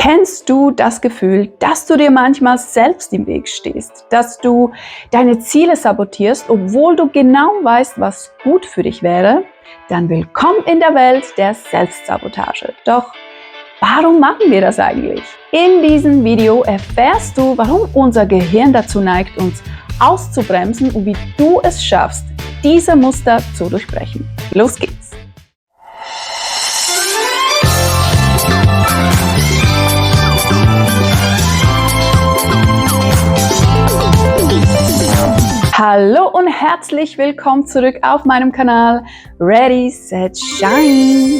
Kennst du das Gefühl, dass du dir manchmal selbst im Weg stehst, dass du deine Ziele sabotierst, obwohl du genau weißt, was gut für dich wäre? Dann willkommen in der Welt der Selbstsabotage. Doch warum machen wir das eigentlich? In diesem Video erfährst du, warum unser Gehirn dazu neigt, uns auszubremsen und wie du es schaffst, diese Muster zu durchbrechen. Los geht's! Hallo und herzlich willkommen zurück auf meinem Kanal Ready, Set, Shine.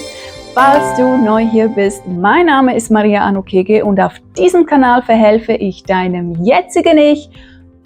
Falls du neu hier bist, mein Name ist Maria Anokege und auf diesem Kanal verhelfe ich deinem jetzigen Ich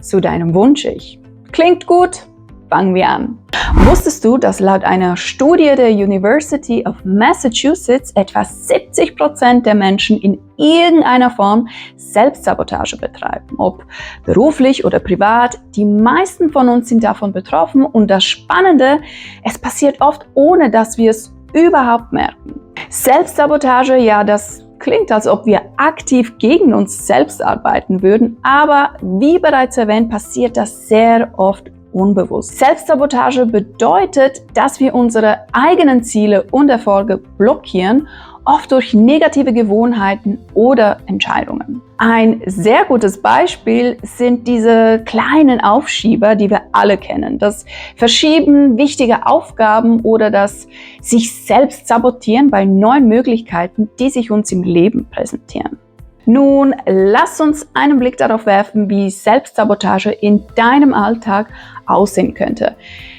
zu deinem Wunsch-Ich. Klingt gut? Fangen wir an. Wusstest du, dass laut einer Studie der University of Massachusetts etwa 70% der Menschen in irgendeiner Form Selbstsabotage betreiben, ob beruflich oder privat? Die meisten von uns sind davon betroffen und das Spannende, es passiert oft, ohne dass wir es überhaupt merken. Selbstsabotage, ja, das klingt, als ob wir aktiv gegen uns selbst arbeiten würden, aber wie bereits erwähnt, passiert das sehr oft unbewusst. Selbstsabotage bedeutet, dass wir unsere eigenen Ziele und Erfolge blockieren, oft durch negative Gewohnheiten oder Entscheidungen. Ein sehr gutes Beispiel sind diese kleinen Aufschieber, die wir alle kennen. Das Verschieben wichtiger Aufgaben oder das sich selbst sabotieren bei neuen Möglichkeiten, die sich uns im Leben präsentieren. Nun, lass uns einen Blick darauf werfen, wie Selbstsabotage in deinem Alltag aussehen könnte.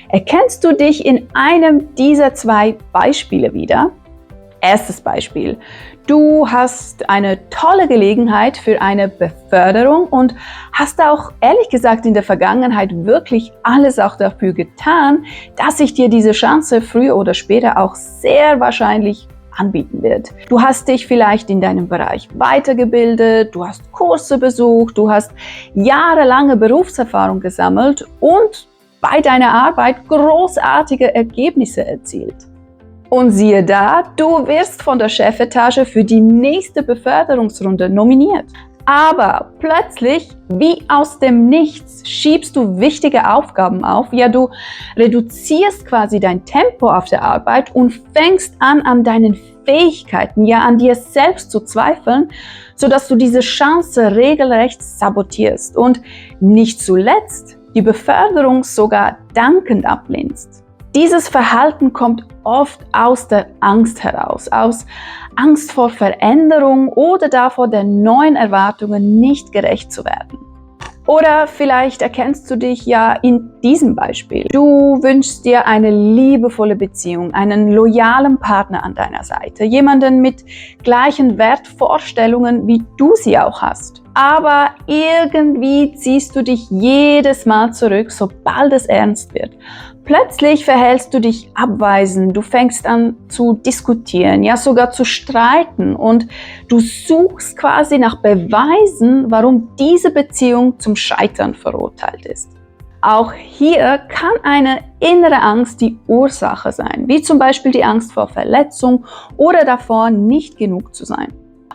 Erkennst du dich in einem dieser zwei Beispiele wieder? Erstes Beispiel. Du hast eine tolle Gelegenheit für eine Beförderung und hast auch ehrlich gesagt in der Vergangenheit wirklich alles auch dafür getan, dass sich dir diese Chance früher oder später auch sehr wahrscheinlich anbieten wird. Du hast dich vielleicht in deinem Bereich weitergebildet, du hast Kurse besucht, du hast jahrelange Berufserfahrung gesammelt und bei deiner Arbeit großartige Ergebnisse erzielt. Und siehe da, du wirst von der Chefetage für die nächste Beförderungsrunde nominiert. Aber plötzlich, wie aus dem Nichts, schiebst du wichtige Aufgaben auf. Ja, du reduzierst quasi dein Tempo auf der Arbeit und fängst an deinen Fähigkeiten, ja an dir selbst zu zweifeln, sodass du diese Chance regelrecht sabotierst und nicht zuletzt die Beförderung sogar dankend ablehnst. Dieses Verhalten kommt oft aus der Angst heraus, aus Angst vor Veränderung oder davor, der neuen Erwartungen nicht gerecht zu werden. Oder vielleicht erkennst du dich ja in diesem Beispiel. Du wünschst dir eine liebevolle Beziehung, einen loyalen Partner an deiner Seite, jemanden mit gleichen Wertvorstellungen, wie du sie auch hast. Aber irgendwie ziehst du dich jedes Mal zurück, sobald es ernst wird. Plötzlich verhältst du dich abweisend, du fängst an zu diskutieren, ja sogar zu streiten und du suchst quasi nach Beweisen, warum diese Beziehung zum Scheitern verurteilt ist. Auch hier kann eine innere Angst die Ursache sein, wie zum Beispiel die Angst vor Verletzung oder davor, nicht genug zu sein.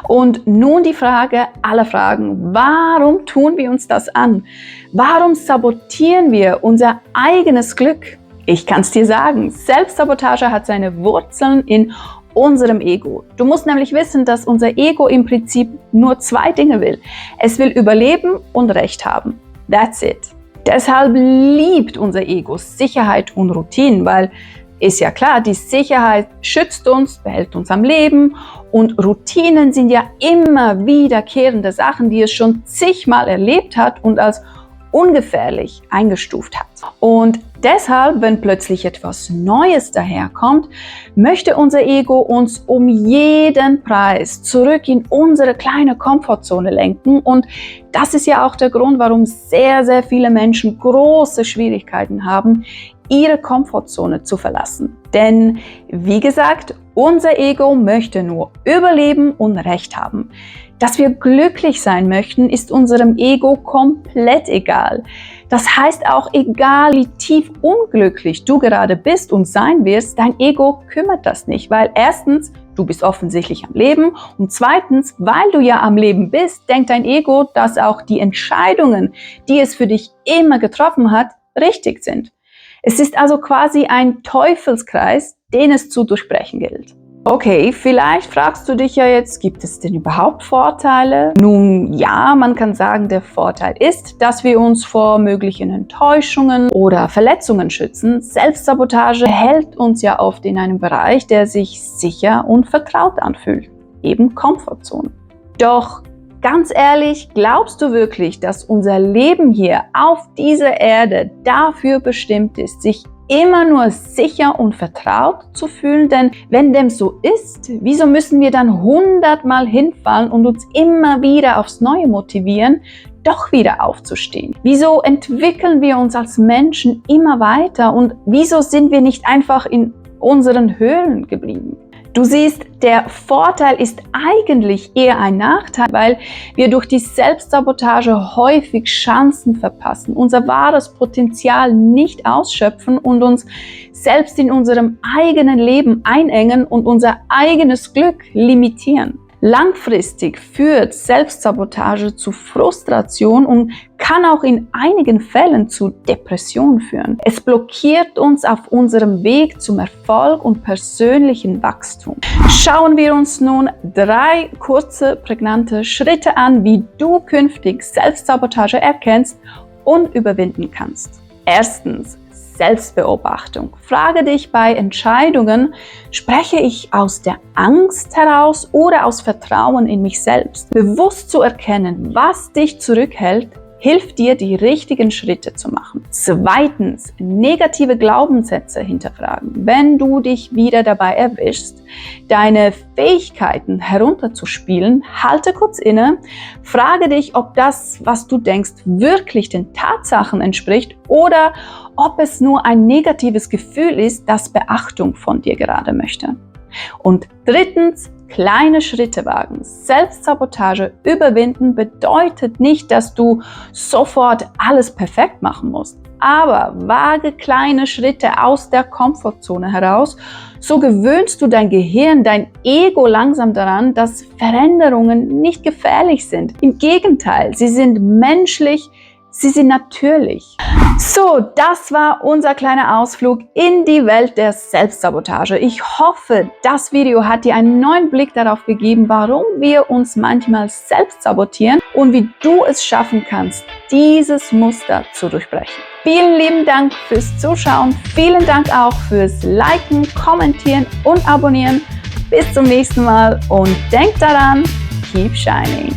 Und nun die Frage aller Fragen: Warum tun wir uns das an? Warum sabotieren wir unser eigenes Glück? Ich kann es dir sagen, Selbstsabotage hat seine Wurzeln in unserem Ego. Du musst nämlich wissen, dass unser Ego im Prinzip nur zwei Dinge will. Es will überleben und Recht haben. That's it. Deshalb liebt unser Ego Sicherheit und Routinen, weil ist ja klar, die Sicherheit schützt uns, behält uns am Leben und Routinen sind ja immer wiederkehrende Sachen, die es schon zigmal erlebt hat und als ungefährlich eingestuft hat. Und deshalb, wenn plötzlich etwas Neues daherkommt, möchte unser Ego uns um jeden Preis zurück in unsere kleine Komfortzone lenken. Und das ist ja auch der Grund, warum sehr, sehr viele Menschen große Schwierigkeiten haben, ihre Komfortzone zu verlassen. Denn, wie gesagt, unser Ego möchte nur überleben und Recht haben. Dass wir glücklich sein möchten, ist unserem Ego komplett egal. Das heißt auch, egal wie tief unglücklich du gerade bist und sein wirst, dein Ego kümmert das nicht, weil erstens, du bist offensichtlich am Leben. Und zweitens, weil du ja am Leben bist, denkt dein Ego, dass auch die Entscheidungen, die es für dich immer getroffen hat, richtig sind. Es ist also quasi ein Teufelskreis, den es zu durchbrechen gilt. Okay, vielleicht fragst du dich ja jetzt, gibt es denn überhaupt Vorteile? Nun ja, man kann sagen, der Vorteil ist, dass wir uns vor möglichen Enttäuschungen oder Verletzungen schützen. Selbstsabotage hält uns ja oft in einem Bereich, der sich sicher und vertraut anfühlt, eben Komfortzone. Doch ganz ehrlich, glaubst du wirklich, dass unser Leben hier auf dieser Erde dafür bestimmt ist, sich immer nur sicher und vertraut zu fühlen? Denn wenn dem so ist, wieso müssen wir dann 100-mal hinfallen und uns immer wieder aufs Neue motivieren, doch wieder aufzustehen? Wieso entwickeln wir uns als Menschen immer weiter und wieso sind wir nicht einfach in unseren Höhlen geblieben? Du siehst, der Vorteil ist eigentlich eher ein Nachteil, weil wir durch die Selbstsabotage häufig Chancen verpassen, unser wahres Potenzial nicht ausschöpfen und uns selbst in unserem eigenen Leben einengen und unser eigenes Glück limitieren. Langfristig führt Selbstsabotage zu Frustration und kann auch in einigen Fällen zu Depression führen. Es blockiert uns auf unserem Weg zum Erfolg und persönlichen Wachstum. Schauen wir uns nun 3 kurze, prägnante Schritte an, wie du künftig Selbstsabotage erkennst und überwinden kannst. Erstens, Selbstbeobachtung. Frage dich bei Entscheidungen, spreche ich aus der Angst heraus oder aus Vertrauen in mich selbst? Bewusst zu erkennen, was dich zurückhält, hilft dir, die richtigen Schritte zu machen. Zweitens, negative Glaubenssätze hinterfragen. Wenn du dich wieder dabei erwischst, deine Fähigkeiten herunterzuspielen, halte kurz inne, frage dich, ob das, was du denkst, wirklich den Tatsachen entspricht oder ob es nur ein negatives Gefühl ist, das Beachtung von dir gerade möchte. Und drittens, kleine Schritte wagen. Selbstsabotage überwinden bedeutet nicht, dass du sofort alles perfekt machen musst. Aber wage kleine Schritte aus der Komfortzone heraus. So gewöhnst du dein Gehirn, dein Ego langsam daran, dass Veränderungen nicht gefährlich sind. Im Gegenteil, sie sind menschlich, sie sind natürlich. So, das war unser kleiner Ausflug in die Welt der Selbstsabotage. Ich hoffe, das Video hat dir einen neuen Blick darauf gegeben, warum wir uns manchmal selbst sabotieren und wie du es schaffen kannst, dieses Muster zu durchbrechen. Vielen lieben Dank fürs Zuschauen. Vielen Dank auch fürs Liken, Kommentieren und Abonnieren. Bis zum nächsten Mal und denk daran, keep shining.